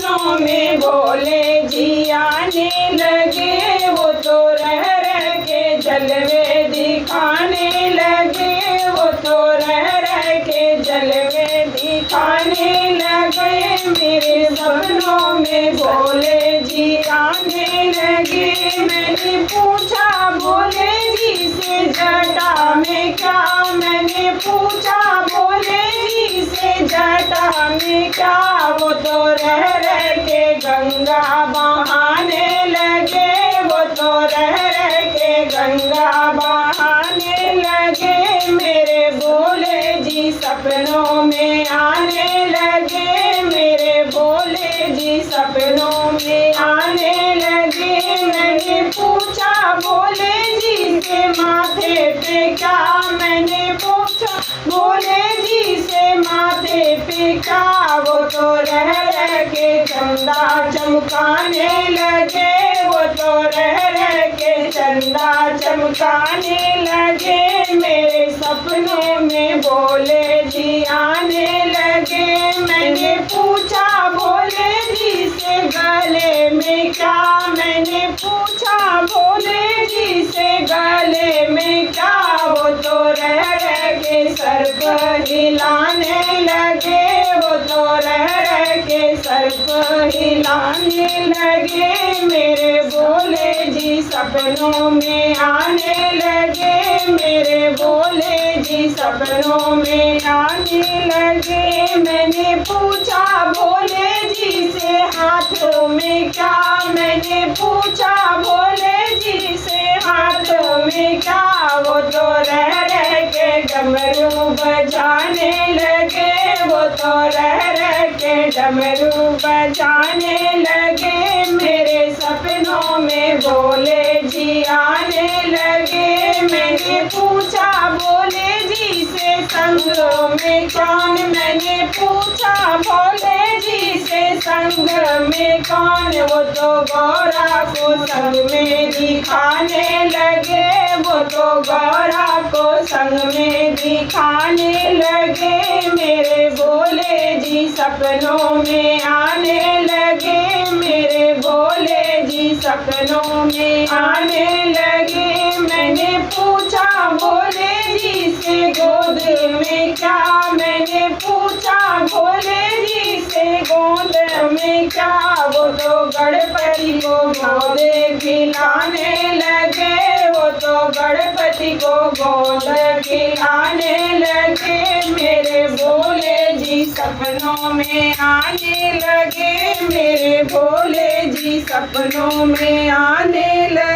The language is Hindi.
सपनों में भोले जी आने लगे। वो तो रह रह के जलवे दिखाने लगे। वो तो रह रह के जलवे दिखाने लगे। मेरे सपनों में भोले जी आने लगे। मैंने पूछा भोले जी से जटा में क्या, मैंने पूछा भोले जी से जटा में क्या। वो तो रह रह के गंगा बहाने लगे। वो तो रह रह के गंगा बहाने लगे। मेरे भोले जी सपनों में आने लगे। मेरे भोले जी सपनों में आने लगे। मैंने पूछा भोले जी से माथे पे क्या, मैंने पूछा भोले जी से माथे पे क्या। वो तो रह रह के चंदा चमकाने लगे। वो तो रह रह के चंदा चमकाने लगे। मेरे सपनों में भोले जी आने लगे। मैंने पूछा भोले जी से गले में क्या, मैंने पूछा भोले जी से गले में क्या। वो तो रह रह के सर्प हिलाने लगे। वो तो रह रह के सर्प हिलाने लगे। मेरे भोले जी सपनों में आने लगे। मेरे भोले जी सपनों में आने लगे। मैंने पूछा भोले जी से हाथों में क्या, मैंने पूछा भोले जी से हाथों में क्या। वो तो रह रह के डमरू बजाने लगे। वो तो रह रह के डमरू बजाने लगे। मेरे सपनों में भोले जी आने लगे। मैंने पूछा भोले जी से संग में कौन, मैंने पूछा भोले जी से संग में कौन। वो तो गौरा को संग में दिखाने लगे। वो तो गौरा को संग में दिखाने लगे। मेरे भोले जी सपनों में आने लगे। मेरे भोले जी सपनों में आने लगे। मैंने पूछा भोले जी से गोद में क्या, मैंने पूछा भोले जी से गोद में क्या। वो तो गणपति को गोद खिलाने लगे। वो तो गणपति को गोद खिलाने लगे। मेरे भोले जी सपनों में आने लगे। मेरे भोले जी सपनों में आने लगे।